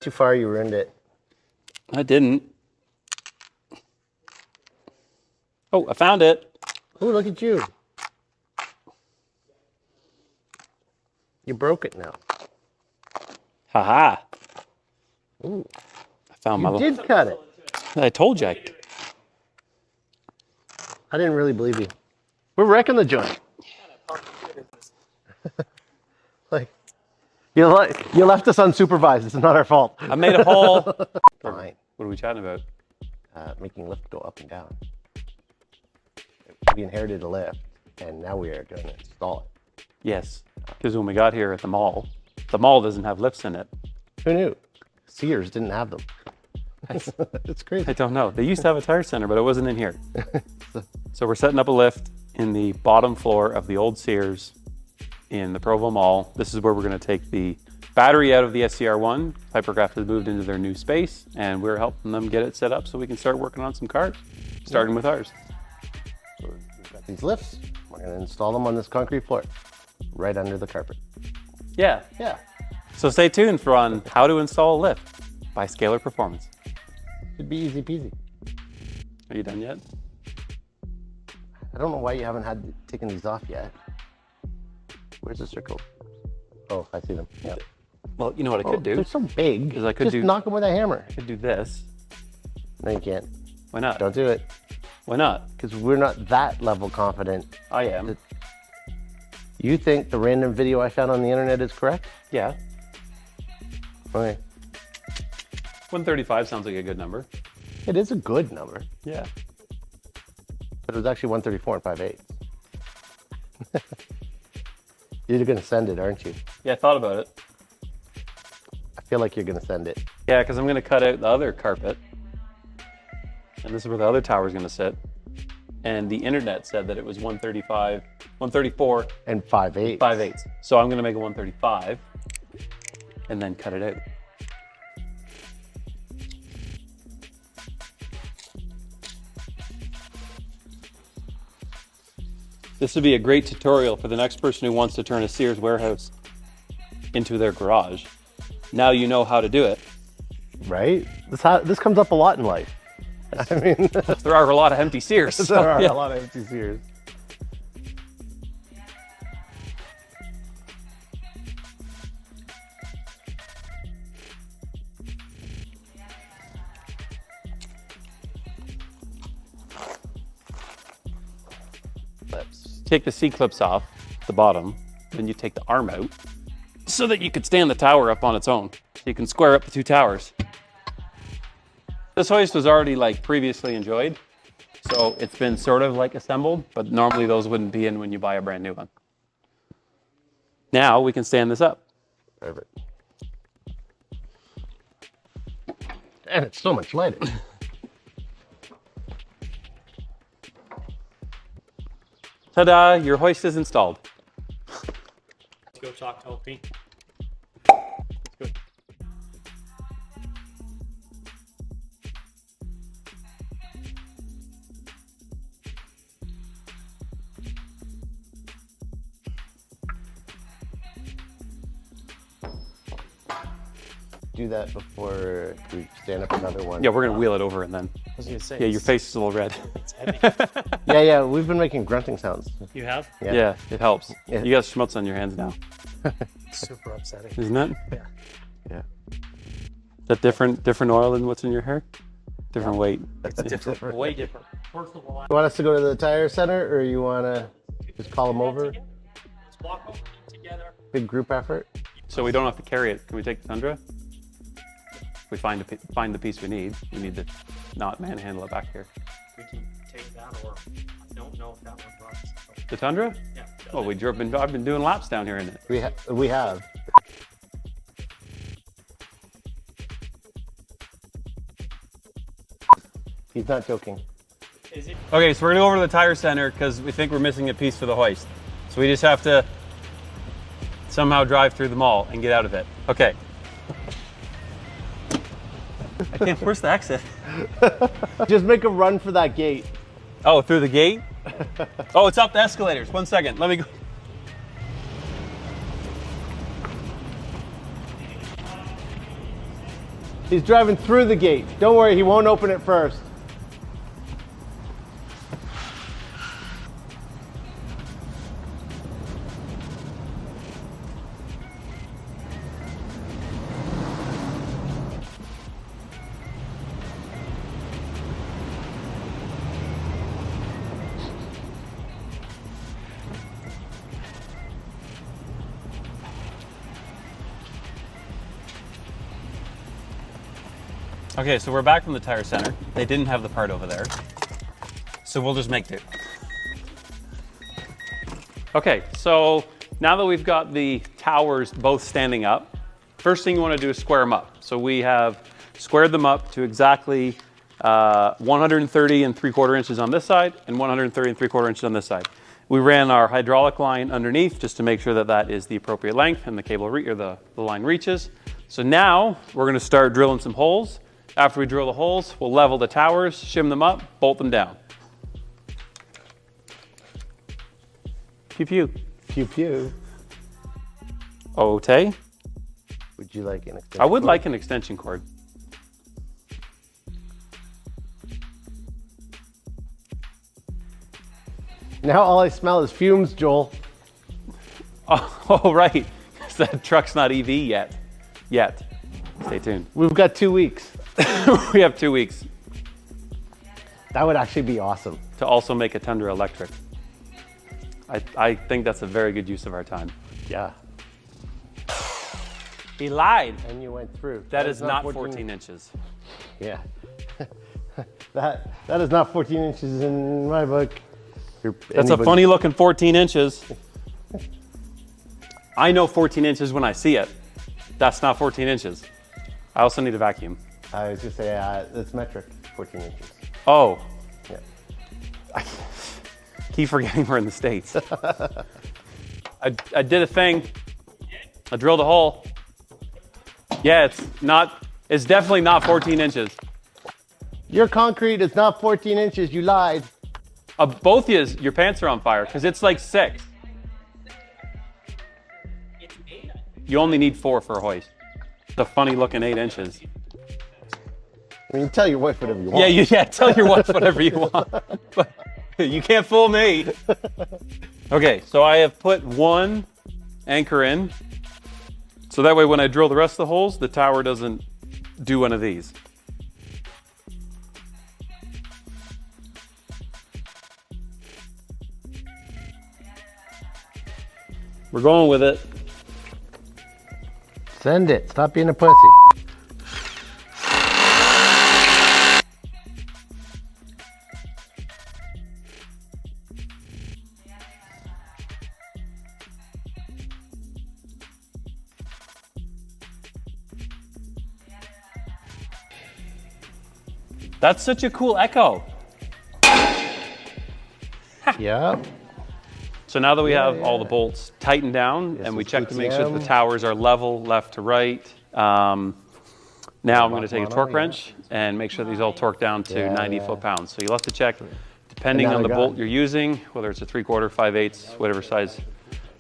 Too far, you ruined it. I didn't. Oh, I found it. Oh, look at you. You broke it now. Haha. Ooh. I found my You did cut it. I told you. I didn't really believe you. We're wrecking the joint. Like, you left us unsupervised. It's not our fault. I made a hole. Fine. What are we chatting about? Making lift go up and down. We inherited a lift, and now we are going to install it. Yes, because when we got here at the mall doesn't have lifts in it. Who knew? Sears didn't have them. It's crazy. I don't know. They used to have a tire center, but it wasn't in here. So we're setting up a lift in the bottom floor of the old Sears in the Provo Mall. This is where we're going to take the battery out of the SCR1. Hypercraft has moved into their new space, and we're helping them get it set up so we can start working on some cars, starting with ours. So we've got these lifts. We're going to install them on this concrete floor, right under the carpet. Yeah. Yeah. So stay tuned for on how to install a lift by Scalar Performance. Should be easy peasy. Are you done yet? I don't know why you haven't taken these off yet. Where's the circle? Oh, I see them. Yeah. Well, you know what I could do? They're so big. Is I could just do, knock them with a hammer. I could do this. No, you can't. Why not? Don't do it. Why not? Because we're not that level confident. I am. You think the random video I found on the internet is correct? Yeah. Okay. 135 sounds like a good number. It is a good number. Yeah. But it was actually 134 and 5/8. You're going to send it, aren't you? Yeah, I thought about it. I feel like you're going to send it. Yeah, because I'm going to cut out the other carpet. And this is where the other tower is going to sit. And the internet said that it was 135, 134. And 5/8. 5/8. So I'm going to make a 135 and then cut it out. This would be a great tutorial for the next person who wants to turn a Sears warehouse into their garage. Now you know how to do it. Right? This comes up a lot in life. I mean, there are a lot of empty Sears. There are a lot of empty Sears. Take the C-clips off the bottom, then you take the arm out so that you could stand the tower up on its own. So you can square up the two towers. This hoist was already like previously enjoyed, so it's been sort of like assembled, but normally those wouldn't be in when you buy a brand new one. Now we can stand this up. Perfect. And it's so much lighter. Ta-da, your hoist is installed. Let's go talk to LP. Let's go. Do that before we stand up another one. Yeah, we're gonna wheel it over and then. I was gonna say. Yeah, your face is a little red. It's heavy. Yeah, we've been making grunting sounds. You have? Yeah, it helps. Yeah. You got schmutz on your hands now, Super upsetting. isn't it? Yeah. Yeah. Is that different oil than what's in your hair? Different weight. That's different. Way different. First of all, You want us to go to the tire center, or you want to just call them over? let's walk over together. Big group effort. So we don't have to carry it. Can we take the Tundra? If we find the piece we need to not manhandle it back here. We can take that, or I don't know if that one runs. The Tundra? Yeah. Well, I've been doing laps down here in it. We have. He's not joking. Is it? Okay, so we're gonna go over to the tire center because we think we're missing a piece for the hoist. So we just have to somehow drive through the mall and get out of it. Okay. I can't, where's the exit? Just make a run for that gate. Oh, through the gate? Oh, it's up the escalators. 1 second, let me go. He's driving through the gate. Don't worry, he won't open it first. Okay, so we're back from the tire center. They didn't have the part over there. So we'll just make do. Okay, so now that we've got the towers both standing up, first thing you want to do is square them up. So we have squared them up to exactly 130 and 3/4 inches on this side and 130 and 3/4 inches on this side. We ran our hydraulic line underneath just to make sure that that is the appropriate length and the cable or the line reaches. So now we're going to start drilling some holes. After we drill the holes, we'll level the towers, shim them up, bolt them down. Pew pew. Pew pew. Okay. Would you like an extension? I would like an extension cord. Now all I smell is fumes, Joel. Oh right. That truck's not EV yet. Stay tuned. We've got 2 weeks. We have 2 weeks That would actually be awesome. to also make a Tundra electric. I think that's a very good use of our time. Yeah. He lied. And you went through. That is not 14 inches. Yeah. that is not 14 inches in my book. That's a funny looking 14 inches. I know 14 inches when I see it. That's not 14 inches. I also need a vacuum. I was just say it's metric, 14 inches. Oh. Yeah. I keep forgetting we're in the States. I did a thing. I drilled a hole. Yeah, it's definitely not 14 inches. Your concrete is not 14 inches, you lied. Both your pants are on fire because it's like 6. You only need 4 for a hoist. It's a funny looking 8 inches. I mean, tell your wife whatever you want. Yeah, tell your wife whatever you want. But you can't fool me. Okay, so I have put 1 anchor in. So that way when I drill the rest of the holes, the tower doesn't do one of these. We're going with it. Send it. Stop being a pussy. That's such a cool echo. Yeah. So now that we have all the bolts tightened down and we check to make sure that the towers are level left to right, now I'm going to take a torque wrench and make sure these all torque down to 90 foot-pounds. So you'll have to check, depending on the bolt you're using, whether it's a 3/4, 5/8, whatever size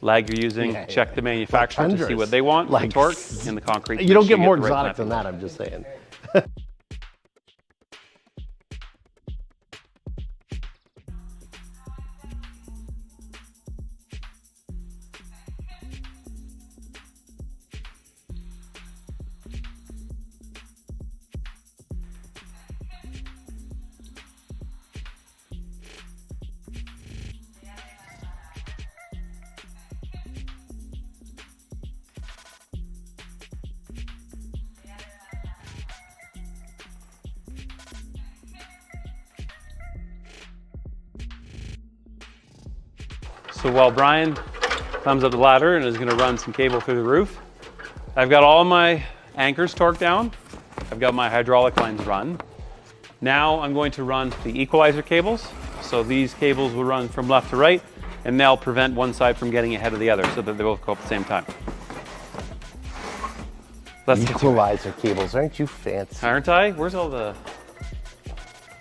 lag you're using, check the manufacturer to see what they want, the torque and the concrete. You don't get more exotic than that, I'm just saying. So while Brian climbs up the ladder and is going to run some cable through the roof, I've got all my anchors torqued down. I've got my hydraulic lines run. Now I'm going to run the equalizer cables. So these cables will run from left to right, and they'll prevent one side from getting ahead of the other so that they both go up at the same time. Let's Equalizer cables, aren't you fancy? Aren't I? Where's all the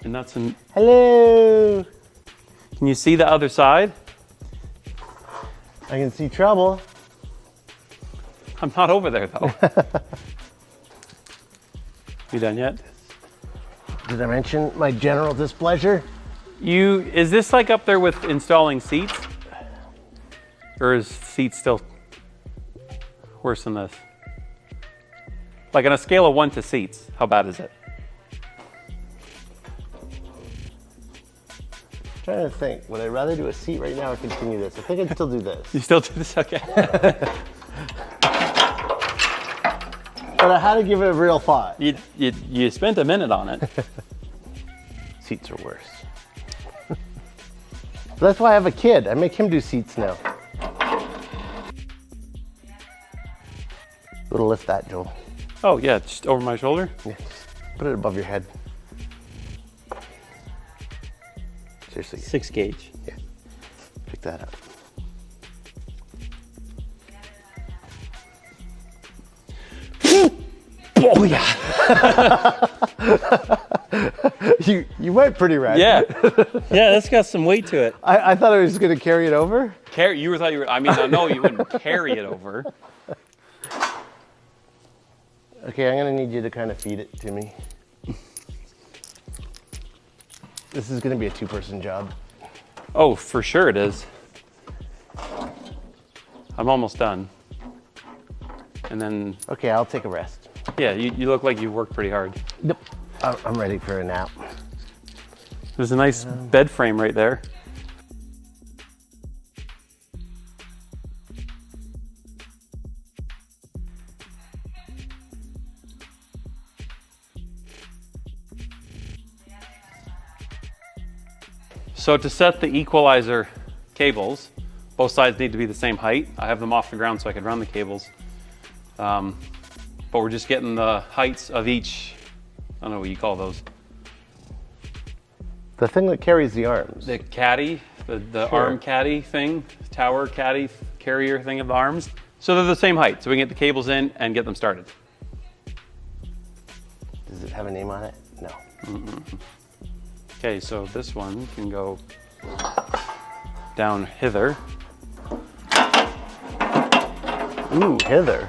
nuts and... Hello. Can you see the other side? I can see trouble. I'm not over there though. You done yet? Did I mention my general displeasure? Is this like up there with installing seats? Or is seats still worse than this? Like on a scale of 1 to seats, how bad is it? I'm trying to think, would I rather do a seat right now or continue this? I think I'd still do this. You still do this? Okay. But I had to give it a real thought. You spent a minute on it. Seats are worse. That's why I have a kid. I make him do seats now. Little lift that, Joel. Oh yeah, just over my shoulder? Yeah, just put it above your head. Seriously. 6 gauge. Yeah. Pick that up. Oh yeah. You went pretty right. Yeah. Yeah, that's got some weight to it. I thought I was going to carry it over. I know you wouldn't carry it over. Okay, I'm going to need you to kind of feed it to me. This is going to be a 2-person job. Oh, for sure it is. I'm almost done. And then, Okay, I'll take a rest. yeah, you look like you worked pretty hard. Nope. I'm ready for a nap. There's a nice bed frame right there. So to set the equalizer cables, both sides need to be the same height. I have them off the ground so I can run the cables. But we're just getting the heights of each, I don't know what you call those. The thing that carries the arms. The caddy, the Sure. arm caddy thing, tower caddy carrier thing of the arms. So they're the same height, so we can get the cables in and get them started. Does it have a name on it? No. Okay, so this one can go down hither. Ooh, hither.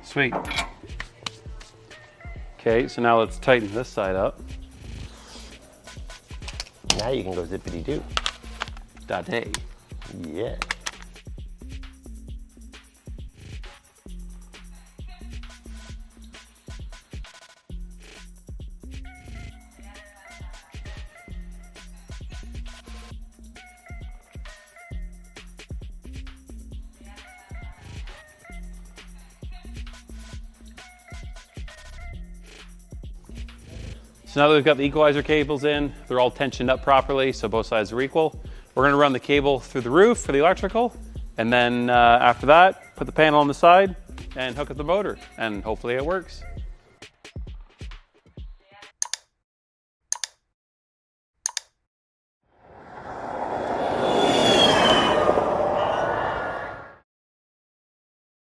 Sweet. Okay, so now let's tighten this side up. Now you can go zippity-doo. Da-day. Yeah. So now that we've got the equalizer cables in, they're all tensioned up properly, so both sides are equal. We're gonna run the cable through the roof for the electrical, and then after that, put the panel on the side and hook up the motor, and hopefully it works.